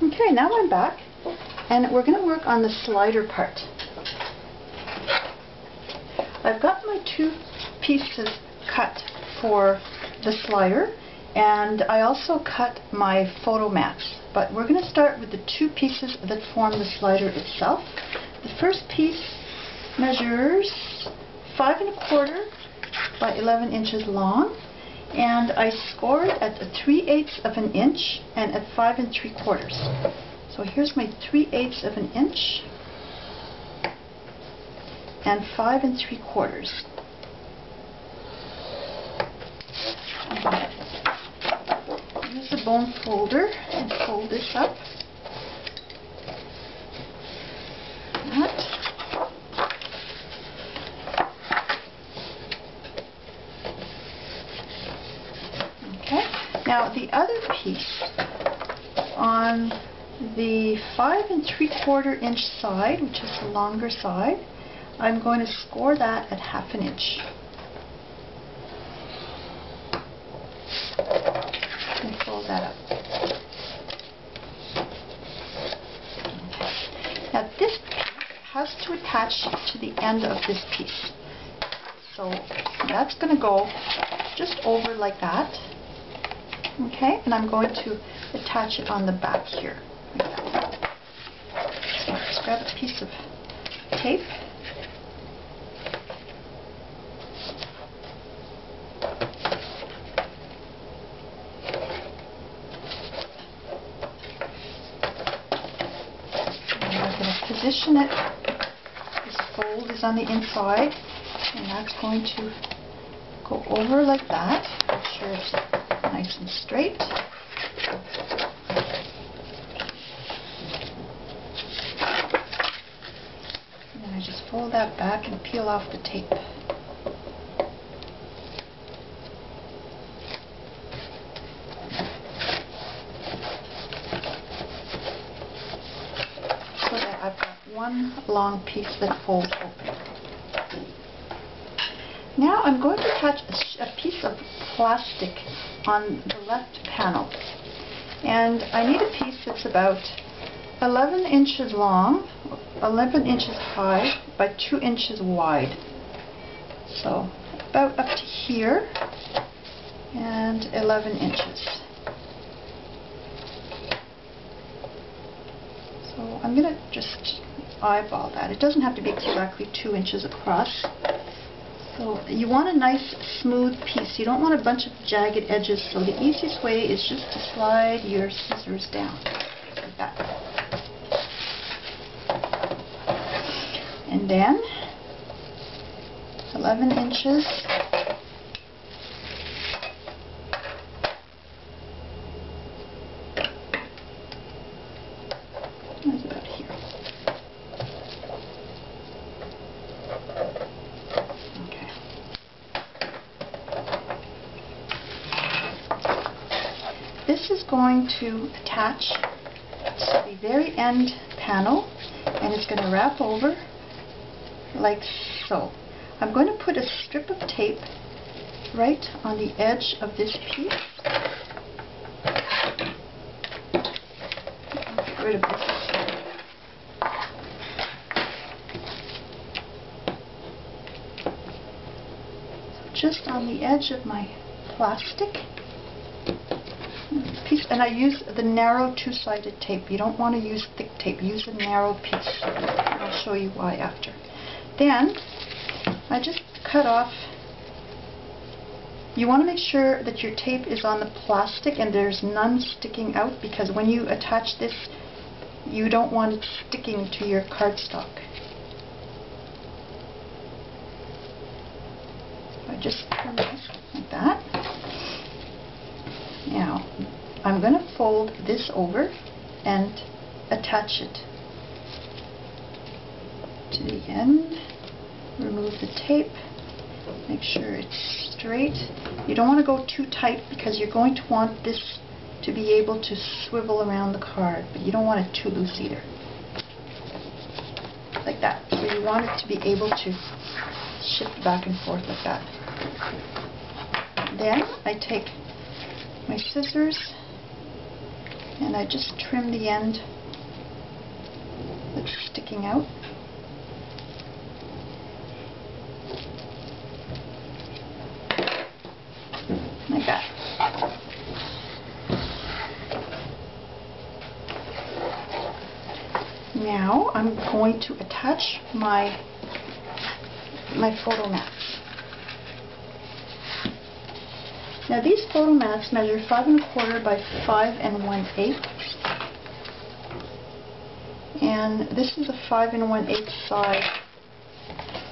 Okay, now I'm back, and we're going to work on the slider part. I've got my 2 pieces cut for the slider, and I also cut my photo mats. But we're going to start with the 2 pieces that form the slider itself. The first piece measures 5 1/4 by 11 inches long, and I scored at 3/8 of an inch and at 5 3/4. So here's my 3/8 of an inch and 5 3/4. Use the bone folder and fold this up. That. Okay. Now the other piece on the 5 3/4 inch side, which is the longer side, I'm going to score that at 1/2 inch. And fold that up. Okay. Now this piece has to attach to the end of this piece. So that's going to go just over like that. Okay, and I'm going to attach it on the back here. Like that. So just grab a piece of tape. Position it. This fold is on the inside, and that's going to go over like that. Make sure it's nice and straight. And then I just fold that back and peel off the tape. I've got one long piece that folds open. Now I'm going to attach a piece of plastic on the left panel. And I need a piece that's about 11 inches long, 11 inches high, by 2 inches wide. So about up to here, and 11 inches. So I'm going to just eyeball that. It doesn't have to be exactly 2 inches across. So you want a nice smooth piece. You don't want a bunch of jagged edges. So the easiest way is just to slide your scissors down like that. And then 11 inches. That's about here. Okay. This is going to attach to the very end panel, and it's going to wrap over like so. I'm going to put a strip of tape right on the edge of this piece. Get rid of this. Just on the edge of my plastic piece, and I use the narrow 2-sided tape. You don't want to use thick tape, use a narrow piece. And I'll show you why after. Then I just cut off. You want to make sure that your tape is on the plastic and there's none sticking out, because when you attach this, you don't want it sticking to your cardstock. Just turn this like that. Now I'm going to fold this over and attach it to the end. Remove the tape. Make sure it's straight. You don't want to go too tight, because you're going to want this to be able to swivel around the card, but you don't want it too loose either. Like that. So you want it to be able to shift back and forth like that. Then I take my scissors And I just trim the end that's sticking out. Like that. Now I'm going to attach my photo mats. Now these photo mats measure 5 1/4 by 5 1/8, and this is a 5 1/8 side.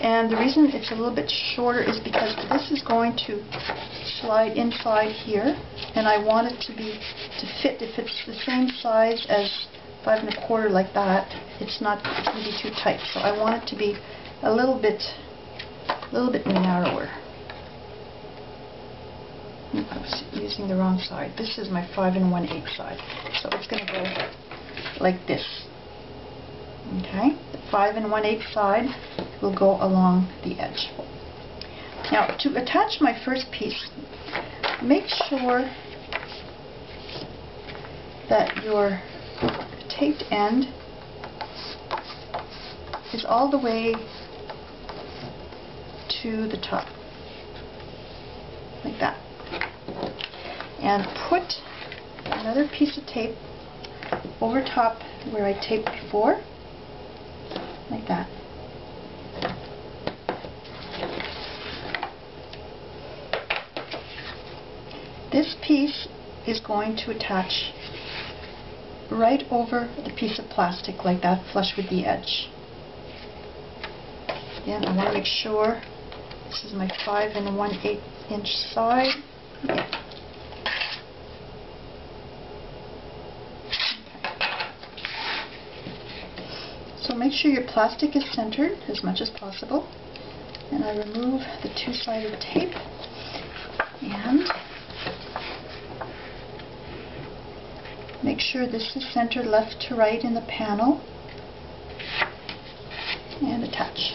And the reason it's a little bit shorter is because this is going to slide inside here, and I want it to fit. If it's the same size as 5 1/4 like that, it's going to be too tight. So I want it to be a little bit narrower. I was using the wrong side. This is my 5 1/8 side, so it's going to go like this. Okay, the 5 1/8 side will go along the edge. Now, to attach my first piece, make sure that your taped end is all the way to the top, like that. And put another piece of tape over top where I taped before, like that. This piece is going to attach right over the piece of plastic, like that, flush with the edge. Again, I want to make sure this is my 5 1/8 inch side. Yeah. So make sure your plastic is centered as much as possible. And I remove the two-sided tape and make sure this is centered left to right in the panel and attach.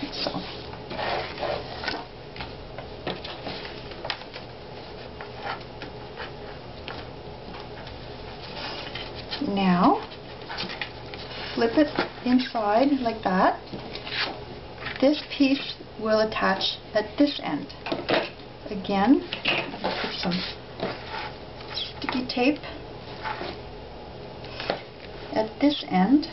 Like so. Now flip it inside like that. This piece will attach at this end. Again, I'll put some sticky tape at this end.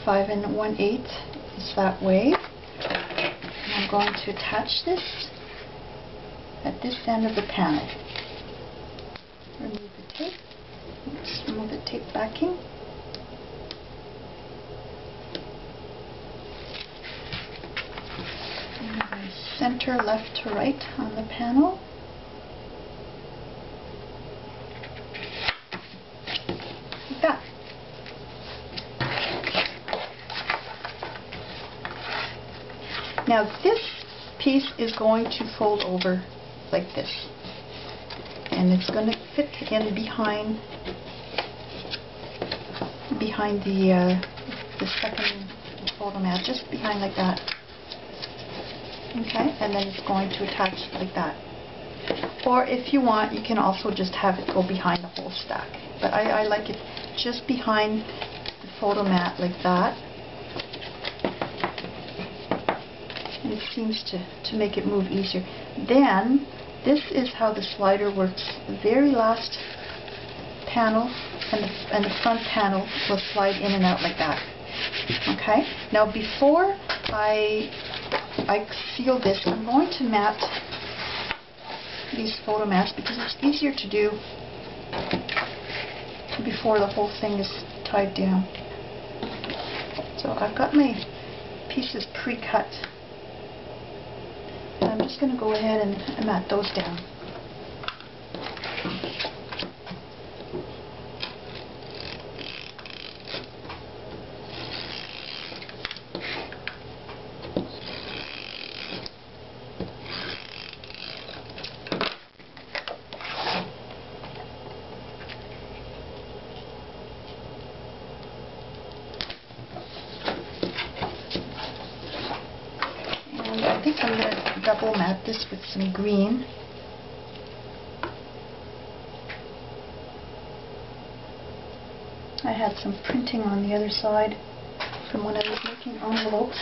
Five 1/8 is that way. I'm going to attach this at this end of the panel. Remove the tape. Let's remove the tape backing. And I center left to right on the panel. Like that. Now this piece is going to fold over like this, and it's going to fit in behind the second photo mat, just behind like that. Okay, and then it's going to attach like that. Or if you want, you can also just have it go behind the whole stack. But I like it just behind the photo mat like that. And it seems to make it move easier. Then, this is how the slider works. The very last panel and the front panel will slide in and out like that. Okay? Now before I seal this, I'm going to mat these photo mats because it's easier to do before the whole thing is tied down. So I've got my pieces pre-cut. I'm just going to go ahead and mat those down. think I'm going to double mat this with some green. I had some printing on the other side from when I was making envelopes.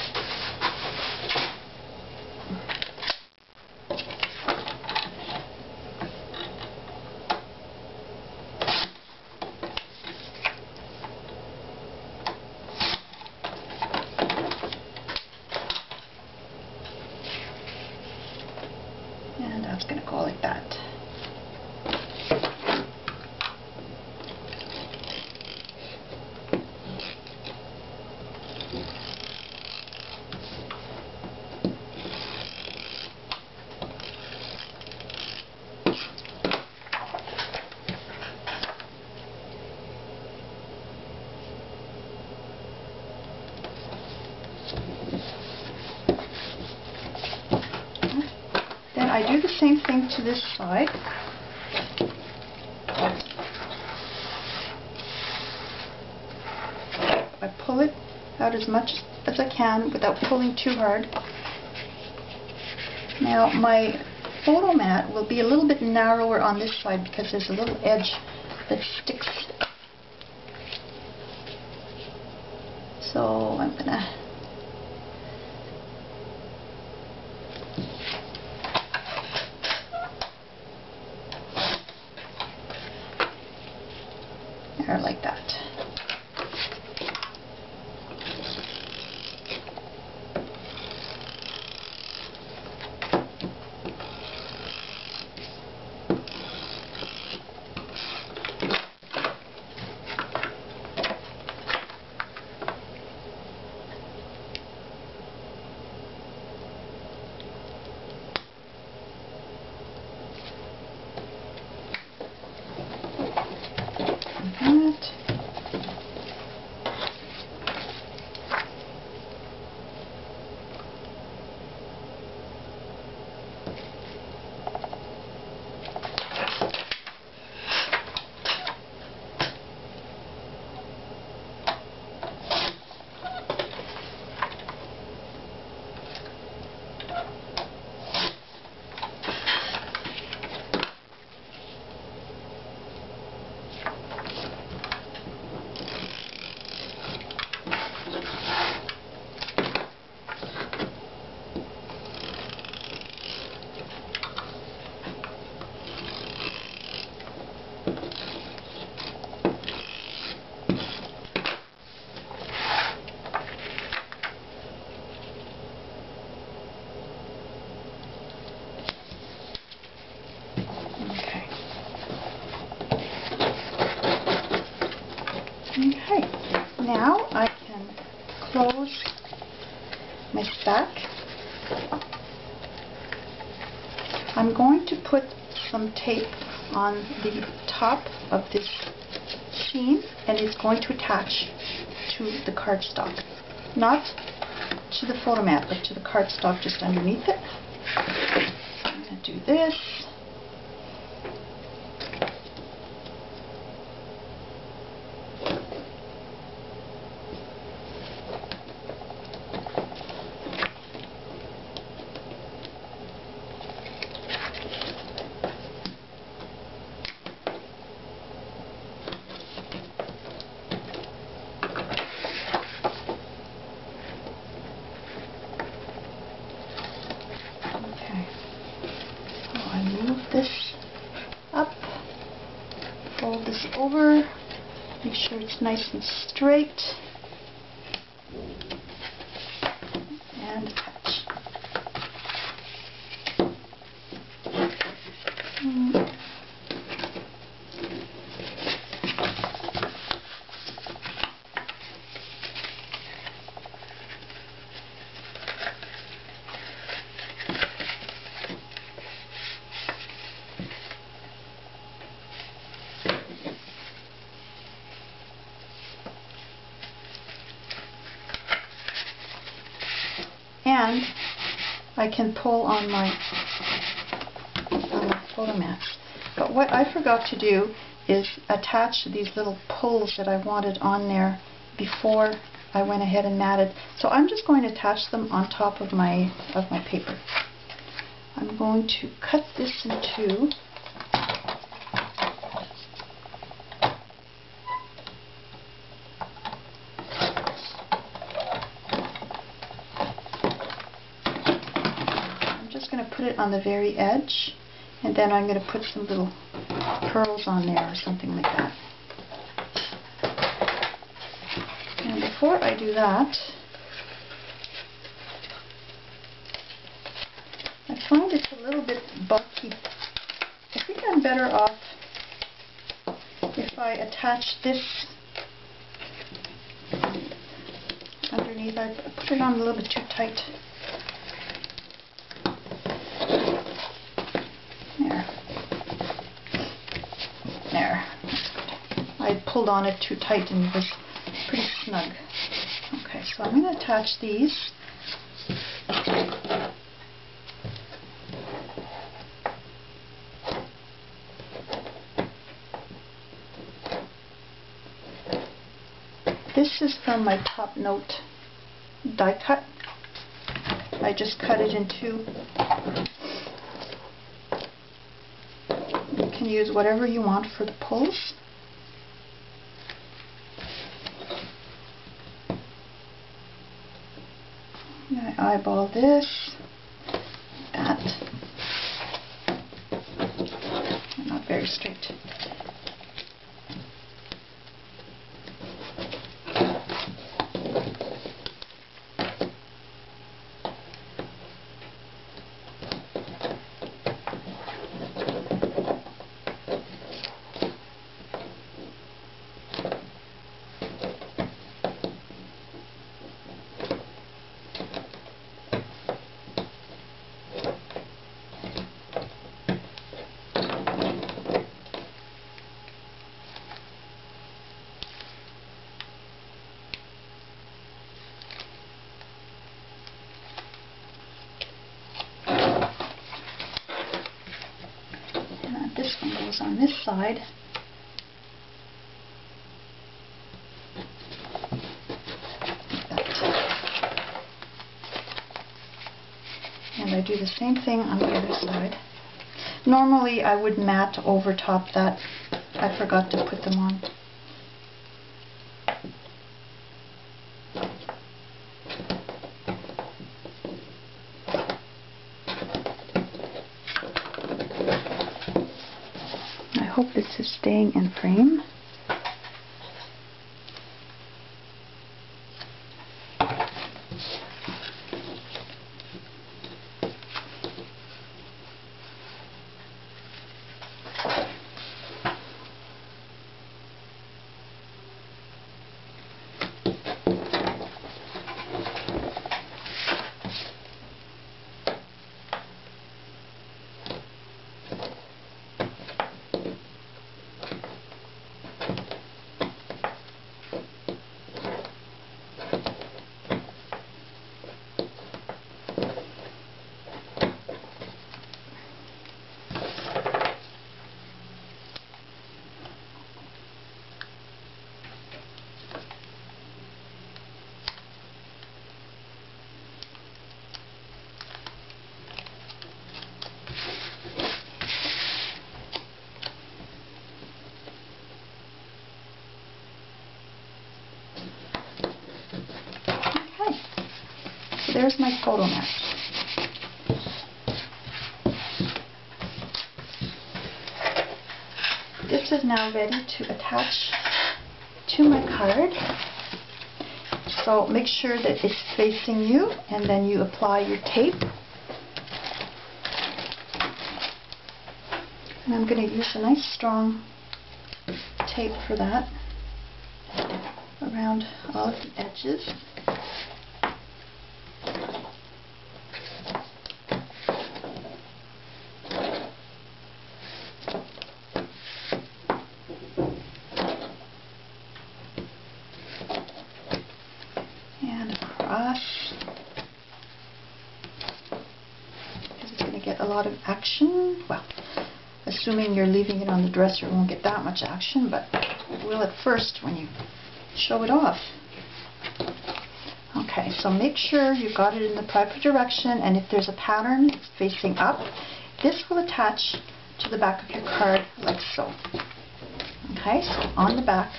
And that's going to go like that. Then I do the same thing to this side. I pull it out as much as I can without pulling too hard. Now my photo mat will be a little bit narrower on this side because there's a little edge that sticks. So I'm gonna like that. Okay, now I can close my stack. I'm going to put some tape on the top of this seam, and it's going to attach to the cardstock. Not to the photo mat, but to the cardstock just underneath it. I'm going to do this. This up, fold this over, make sure it's nice and straight, and attach. And I can pull on my photo mats. But what I forgot to do is attach these little pulls that I wanted on there before I went ahead and matted. So I'm just going to attach them on top of my paper. I'm going to cut this in two. I'm just going to put it on the very edge, and then I'm going to put some little pearls on there or something like that. And before I do that, I find it's a little bit bulky. I think I'm better off if I attach this underneath. I put it on a little bit too tight. There. That's good. I pulled on it too tight and it was pretty snug. Okay, so I'm going to attach these. This is from my top note die cut. I just cut it in two. You can use whatever you want for the pulls. I eyeball this, that. Not very straight. This one goes on this side. Like that. And I do the same thing on the other side. Normally I would mat over top that. I forgot to put them on. I hope this is staying in frame. There's my photo mat. This is now ready to attach to my card. So make sure that it's facing you, and then you apply your tape. And I'm going to use a nice strong tape for that around all of the edges. Because it's going to get a lot of action. Well, assuming you're leaving it on the dresser, it won't get that much action, but it will at first when you show it off. Okay, so make sure you've got it in the proper direction, and if there's a pattern facing up, this will attach to the back of your card like so. Okay, so on the back,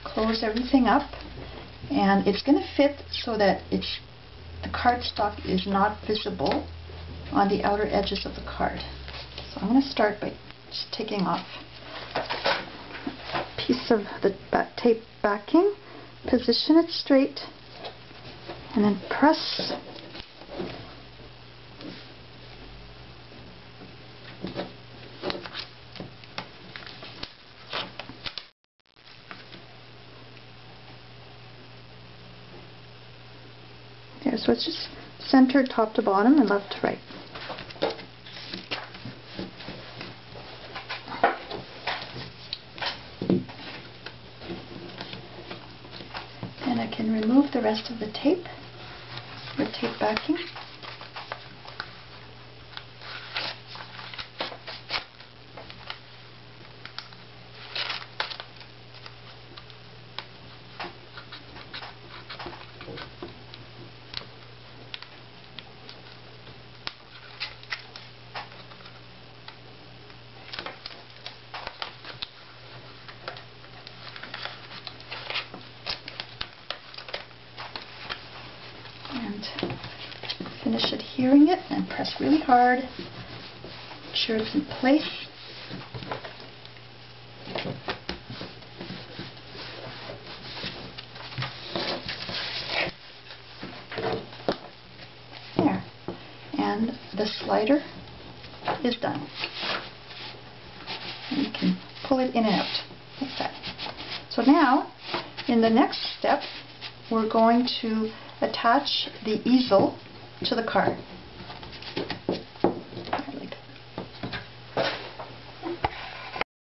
close everything up, and it's going to fit so that the cardstock is not visible on the outer edges of the card. So I'm going to start by just taking off a piece of the tape backing, position it straight, and then press. There, so it's just centered top to bottom and left to right. And I can remove the rest of the tape, the tape backing. And finish adhering it and press really hard. Make sure it's in place. There. And the slider is done. And you can pull it in and out like that. So now, in the next step, we're going to attach the easel to the card.